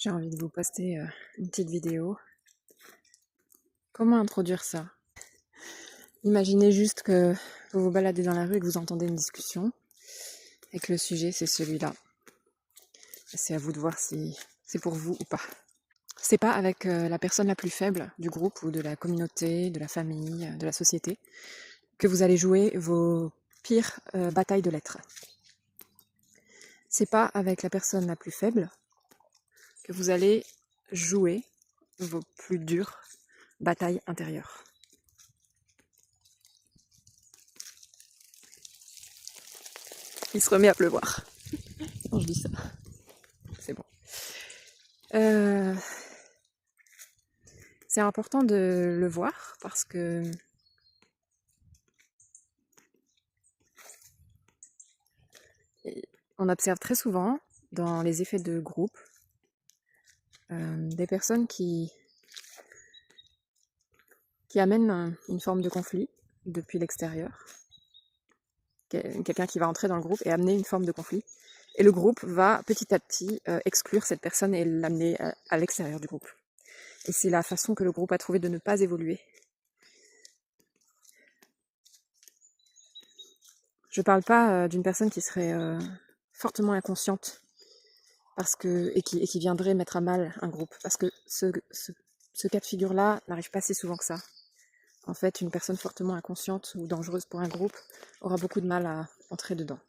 J'ai envie de vous poster une petite vidéo. Comment introduire ça? Imaginez juste que vous vous baladez dans la rue et que vous entendez une discussion et que le sujet c'est celui-là. C'est à vous de voir si c'est pour vous ou pas. C'est pas avec la personne la plus faible du groupe ou de la communauté, de la famille, de la société que vous allez jouer vos pires batailles de lettres. C'est pas avec la personne la plus faible que vous allez jouer vos plus dures batailles intérieures. Il se remet à pleuvoir. Quand je dis ça, c'est bon. C'est important de le voir parce que on observe très souvent dans les effets de groupe des personnes qui amènent une forme de conflit depuis l'extérieur. Quelqu'un qui va entrer dans le groupe et amener une forme de conflit. Et le groupe va petit à petit exclure cette personne et l'amener à l'extérieur du groupe. Et c'est la façon que le groupe a trouvé de ne pas évoluer. Je parle pas d'une personne qui serait fortement inconsciente et qui viendrait mettre à mal un groupe. Parce que ce cas de figure-là n'arrive pas si souvent que ça. En fait, une personne fortement inconsciente ou dangereuse pour un groupe aura beaucoup de mal à entrer dedans.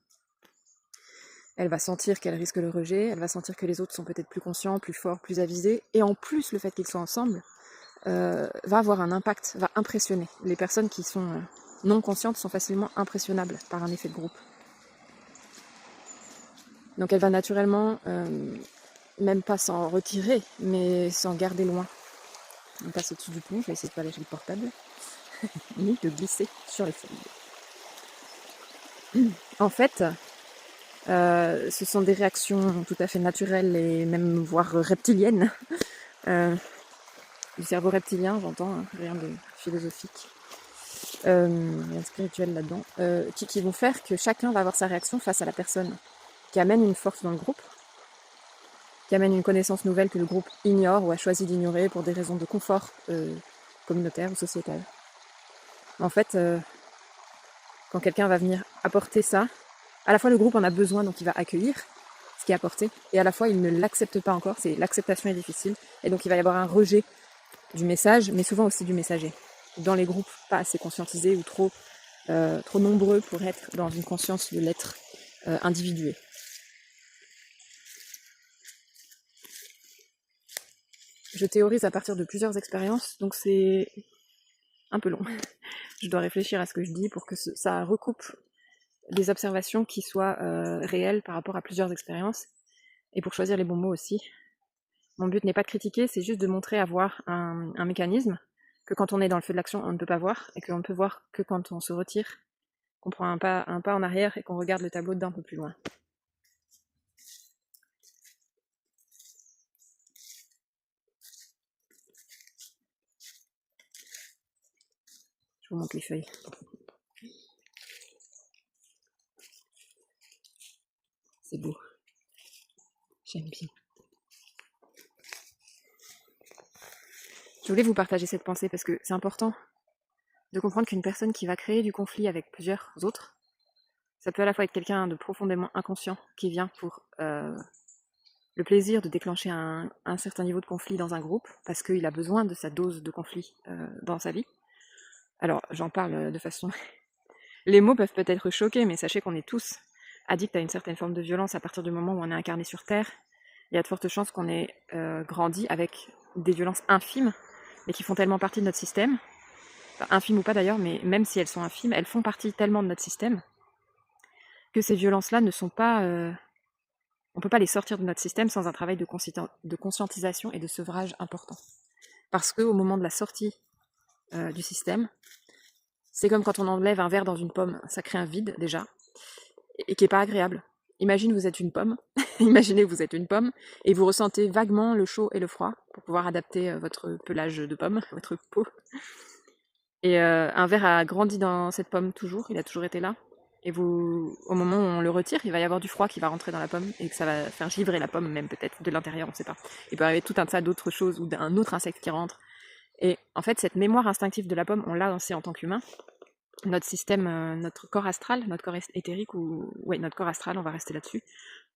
Elle va sentir qu'elle risque le rejet, elle va sentir que les autres sont peut-être plus conscients, plus forts, plus avisés, et en plus, le fait qu'ils soient ensemble va avoir un impact, va impressionner. Les personnes qui sont non conscientes sont facilement impressionnables par un effet de groupe. Donc elle va naturellement, même pas s'en retirer, mais s'en garder loin. On passe au-dessus du pont, je vais essayer de pas lâcher le portable, ni de glisser sur les feuilles. En fait, ce sont des réactions tout à fait naturelles et même voire reptiliennes. Du cerveau reptilien, j'entends, hein, rien de philosophique, rien de spirituel là-dedans, qui vont faire que chacun va avoir sa réaction face à la personne qui amène une force dans le groupe, qui amène une connaissance nouvelle que le groupe ignore ou a choisi d'ignorer pour des raisons de confort communautaire ou sociétal. En fait, quand quelqu'un va venir apporter ça, à la fois le groupe en a besoin, donc il va accueillir ce qui est apporté, et à la fois il ne l'accepte pas encore, l'acceptation est difficile, et donc il va y avoir un rejet du message, mais souvent aussi du messager. Dans les groupes pas assez conscientisés ou trop nombreux pour être dans une conscience de l'être individué. Je théorise à partir de plusieurs expériences, donc c'est un peu long. Je dois réfléchir à ce que je dis pour que ça recoupe des observations qui soient réelles par rapport à plusieurs expériences, et pour choisir les bons mots aussi. Mon but n'est pas de critiquer, c'est juste de montrer avoir un mécanisme que quand on est dans le feu de l'action, on ne peut pas voir, et qu'on ne peut voir que quand on se retire, qu'on prend un pas en arrière et qu'on regarde le tableau d'un peu plus loin. Je vous montre les feuilles. C'est beau. J'aime bien. Je voulais vous partager cette pensée parce que c'est important de comprendre qu'une personne qui va créer du conflit avec plusieurs autres, ça peut à la fois être quelqu'un de profondément inconscient qui vient pour le plaisir de déclencher un certain niveau de conflit dans un groupe, parce qu'il a besoin de sa dose de conflit dans sa vie. Alors, j'en parle de façon... Les mots peuvent peut-être choquer, mais sachez qu'on est tous addicts à une certaine forme de violence à partir du moment où on est incarné sur Terre. Il y a de fortes chances qu'on ait grandi avec des violences infimes, mais qui font tellement partie de notre système, enfin, infimes ou pas d'ailleurs, mais même si elles sont infimes, elles font partie tellement de notre système, que ces violences-là ne sont pas... on ne peut pas les sortir de notre système sans un travail de conscientisation et de sevrage important. Parce qu'au moment de la sortie du système, c'est comme quand on enlève un verre dans une pomme, ça crée un vide déjà, et qui n'est pas agréable. Imaginez vous êtes une pomme, imaginez vous êtes une pomme, et vous ressentez vaguement le chaud et le froid pour pouvoir adapter votre pelage de pomme, votre peau. Et un verre a grandi dans cette pomme toujours, il a toujours été là. Et au moment où on le retire, il va y avoir du froid qui va rentrer dans la pomme et que ça va faire givrer la pomme, même peut-être de l'intérieur, on ne sait pas. Il peut arriver tout un tas d'autres choses ou d'un autre insecte qui rentre. Et en fait, cette mémoire instinctive de la pomme, on l'a aussi en tant qu'humain. Notre système, notre corps astral, notre corps éthérique, notre corps astral, on va rester là-dessus.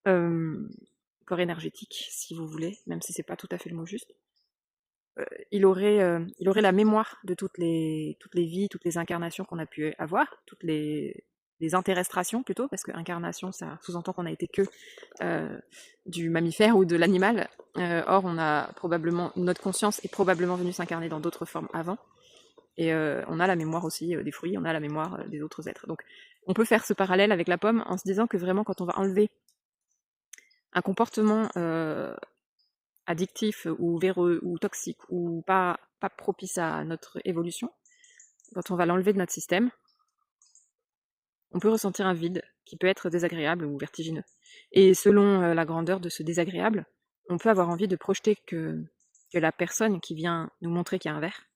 Corps énergétique, si vous voulez, même si c'est pas tout à fait le mot juste. Il aurait la mémoire de toutes les vies, toutes les incarnations qu'on a pu avoir, toutes les interestrations plutôt, parce que incarnation, ça sous-entend qu'on a été que du mammifère ou de l'animal. Or, on a probablement, notre conscience est probablement venue s'incarner dans d'autres formes avant. Et on a la mémoire aussi des fruits, on a la mémoire des autres êtres. Donc, on peut faire ce parallèle avec la pomme en se disant que vraiment, quand on va enlever un comportement addictif ou véreux ou toxique ou pas propice à notre évolution, quand on va l'enlever de notre système, on peut ressentir un vide qui peut être désagréable ou vertigineux. Et selon la grandeur de ce désagréable, on peut avoir envie de projeter que la personne qui vient nous montrer qu'il y a un verre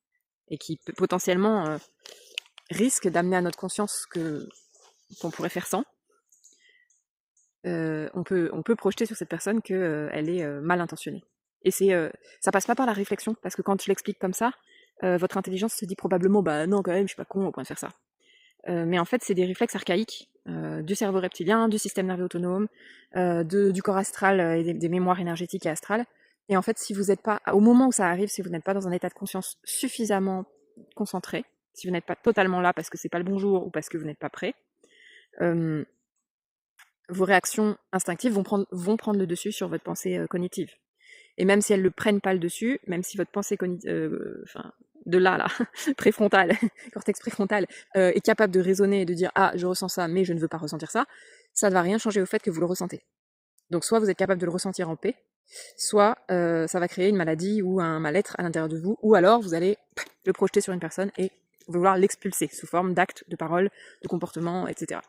et qui peut potentiellement risque d'amener à notre conscience qu'on pourrait faire sans, on peut projeter sur cette personne qu'elle est mal intentionnée. Et ça passe pas par la réflexion, parce que quand je l'explique comme ça, votre intelligence se dit probablement bah non quand même, je suis pas con au point de faire ça. Mais en fait, c'est des réflexes archaïques du cerveau reptilien, du système nerveux autonome, du corps astral et des mémoires énergétiques et astrales. Et en fait, si vous n'êtes pas, au moment où ça arrive, si vous n'êtes pas dans un état de conscience suffisamment concentré, si vous n'êtes pas totalement là parce que c'est pas le bon jour ou parce que vous n'êtes pas prêt, vos réactions instinctives vont prendre le dessus sur votre pensée cognitive. Et même si elles ne prennent pas le dessus, même si votre pensée de là, préfrontale, cortex préfrontal, est capable de raisonner et de dire « Ah, je ressens ça, mais je ne veux pas ressentir ça », ça ne va rien changer au fait que vous le ressentez. Donc soit vous êtes capable de le ressentir en paix, soit ça va créer une maladie ou un mal-être à l'intérieur de vous, ou alors vous allez le projeter sur une personne et vouloir l'expulser sous forme d'actes, de paroles, de comportements, etc.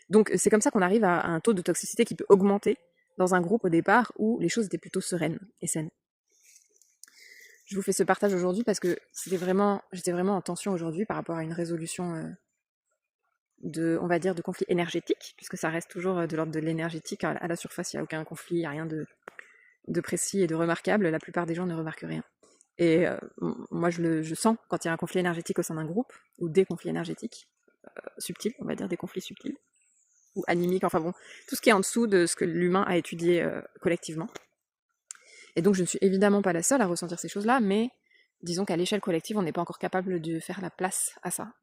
Donc c'est comme ça qu'on arrive à un taux de toxicité qui peut augmenter dans un groupe au départ où les choses étaient plutôt sereines et saines. Je vous fais ce partage aujourd'hui parce que j'étais vraiment en tension aujourd'hui par rapport à une résolution on va dire, de conflit énergétique, puisque ça reste toujours de l'ordre de l'énergétique. À la surface, il n'y a aucun conflit, il n'y a rien de précis et de remarquable. La plupart des gens ne remarquent rien. Et moi, je sens quand il y a un conflit énergétique au sein d'un groupe, ou des conflits énergétiques subtils, on va dire des conflits subtils, ou animiques, enfin bon, tout ce qui est en dessous de ce que l'humain a étudié collectivement. Et donc je ne suis évidemment pas la seule à ressentir ces choses-là, mais disons qu'à l'échelle collective, on n'est pas encore capable de faire la place à ça.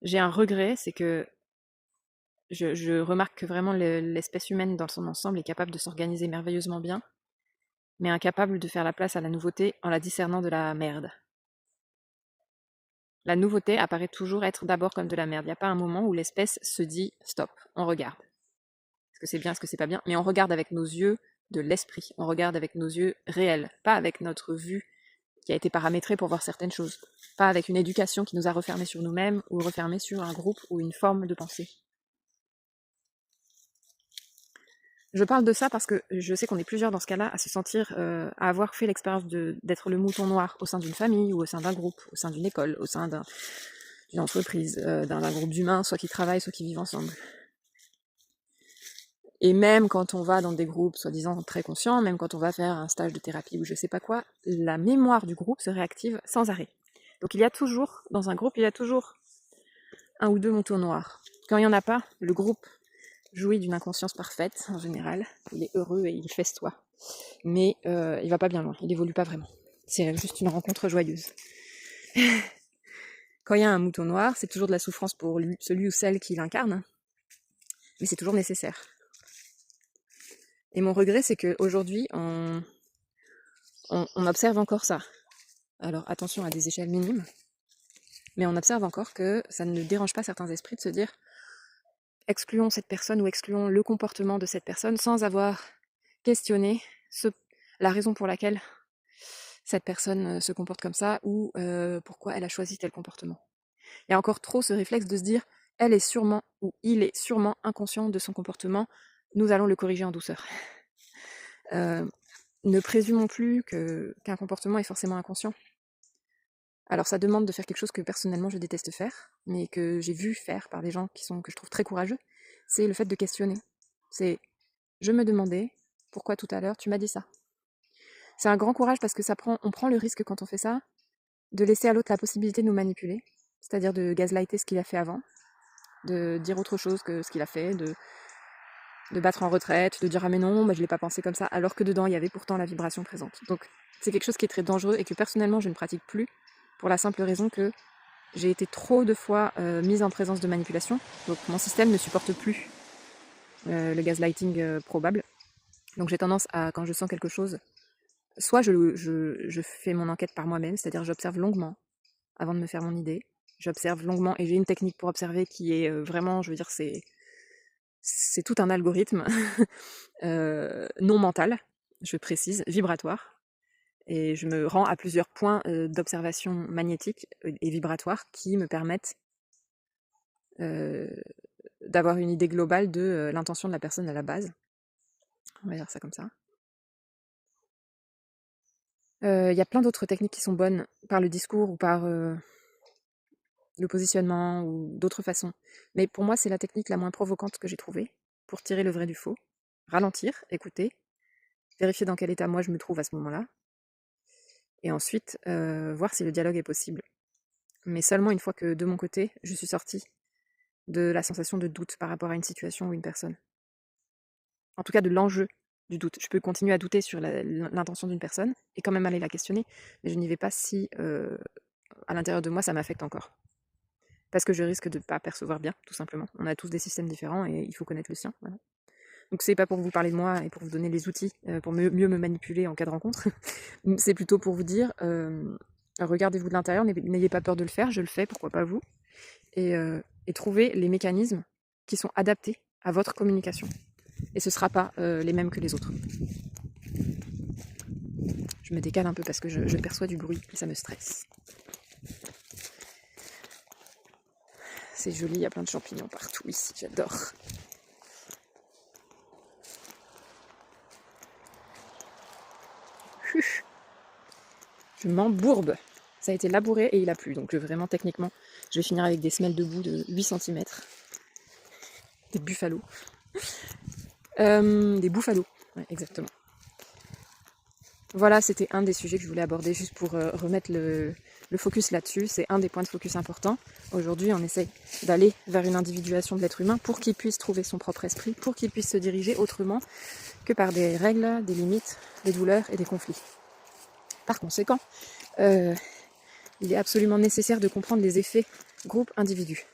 J'ai un regret, c'est que je remarque que vraiment l'espèce humaine dans son ensemble est capable de s'organiser merveilleusement bien, mais incapable de faire la place à la nouveauté en la discernant de la merde. La nouveauté apparaît toujours être d'abord comme de la merde. Il n'y a pas un moment où l'espèce se dit « stop, on regarde ». Est-ce que c'est bien, est-ce que c'est pas bien? Mais on regarde avec nos yeux de l'esprit, on regarde avec nos yeux réels, pas avec notre vue qui a été paramétrée pour voir certaines choses, pas avec une éducation qui nous a refermés sur nous-mêmes ou refermés sur un groupe ou une forme de pensée. Je parle de ça parce que je sais qu'on est plusieurs dans ce cas-là à se sentir, à avoir fait l'expérience d'être le mouton noir au sein d'une famille ou au sein d'un groupe, au sein d'une école, au sein d'une entreprise, d'un groupe d'humains, soit qui travaillent, soit qui vivent ensemble. Et même quand on va dans des groupes soi-disant très conscients, même quand on va faire un stage de thérapie ou je sais pas quoi, la mémoire du groupe se réactive sans arrêt. Donc il y a toujours, dans un groupe, il y a toujours un ou deux moutons noirs. Quand il n'y en a pas, le groupe jouit d'une inconscience parfaite, en général. Il est heureux et il festoie. Mais il va pas bien loin, il évolue pas vraiment. C'est juste une rencontre joyeuse. Quand il y a un mouton noir, c'est toujours de la souffrance pour celui ou celle qui l'incarne, mais c'est toujours nécessaire. Et mon regret, c'est qu'aujourd'hui, on observe encore ça. Alors attention à des échelles minimes, mais on observe encore que ça ne dérange pas certains esprits de se dire excluons cette personne ou excluons le comportement de cette personne sans avoir questionné la raison pour laquelle cette personne se comporte comme ça ou pourquoi elle a choisi tel comportement. Il y a encore trop ce réflexe de se dire elle est sûrement ou il est sûrement inconscient de son comportement, nous allons le corriger en douceur. ne présumons plus qu'un comportement est forcément inconscient. Alors ça demande de faire quelque chose que personnellement je déteste faire, mais que j'ai vu faire par des gens que je trouve très courageux, c'est le fait de questionner. C'est je me demandais pourquoi tout à l'heure tu m'as dit ça. C'est un grand courage parce que on prend le risque quand on fait ça de laisser à l'autre la possibilité de nous manipuler, c'est-à-dire de gaslighter ce qu'il a fait avant, de dire autre chose que ce qu'il a fait, de battre en retraite, de dire ah mais non, je l'ai pas pensé comme ça, alors que dedans il y avait pourtant la vibration présente. Donc c'est quelque chose qui est très dangereux et que personnellement je ne pratique plus pour la simple raison que j'ai été trop de fois mise en présence de manipulation, donc mon système ne supporte plus le gaslighting probable. Donc j'ai tendance à, quand je sens quelque chose, soit je fais mon enquête par moi-même, c'est-à-dire j'observe longuement avant de me faire mon idée. J'observe longuement et j'ai une technique pour observer qui est vraiment, je veux dire, c'est tout un algorithme non mental, je précise, vibratoire. Et je me rends à plusieurs points d'observation magnétique et vibratoire qui me permettent d'avoir une idée globale de l'intention de la personne à la base. On va dire ça comme ça. Il y a plein d'autres techniques qui sont bonnes par le discours ou par le positionnement ou d'autres façons. Mais pour moi, c'est la technique la moins provocante que j'ai trouvée pour tirer le vrai du faux. Ralentir, écouter, vérifier dans quel état moi je me trouve à ce moment-là, et ensuite voir si le dialogue est possible. Mais seulement une fois que de mon côté, je suis sortie de la sensation de doute par rapport à une situation ou une personne. En tout cas, de l'enjeu du doute. Je peux continuer à douter sur l'intention d'une personne et quand même aller la questionner, mais je n'y vais pas si à l'intérieur de moi ça m'affecte encore. Parce que je risque de ne pas percevoir bien, tout simplement. On a tous des systèmes différents et il faut connaître le sien. Voilà. Donc c'est pas pour vous parler de moi et pour vous donner les outils pour mieux me manipuler en cas de rencontre. C'est plutôt pour vous dire, regardez-vous de l'intérieur, n'ayez pas peur de le faire, je le fais, pourquoi pas vous. Et trouvez les mécanismes qui sont adaptés à votre communication. Et ce ne sera pas les mêmes que les autres. Je me décale un peu parce que je perçois du bruit et ça me stresse. C'est joli, il y a plein de champignons partout ici, j'adore. Je m'embourbe. Ça a été labouré et il a plu, donc vraiment techniquement, je vais finir avec des semelles de boue de 8 cm. Des buffalos. Des buffalos, ouais, exactement. Voilà, c'était un des sujets que je voulais aborder juste pour remettre le focus là-dessus. C'est un des points de focus importants. Aujourd'hui, on essaye d'aller vers une individuation de l'être humain pour qu'il puisse trouver son propre esprit, pour qu'il puisse se diriger autrement que par des règles, des limites, des douleurs et des conflits. Par conséquent, il est absolument nécessaire de comprendre les effets groupe-individu.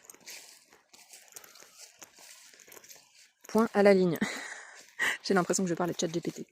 Point à la ligne. J'ai l'impression que je parle de ChatGPT.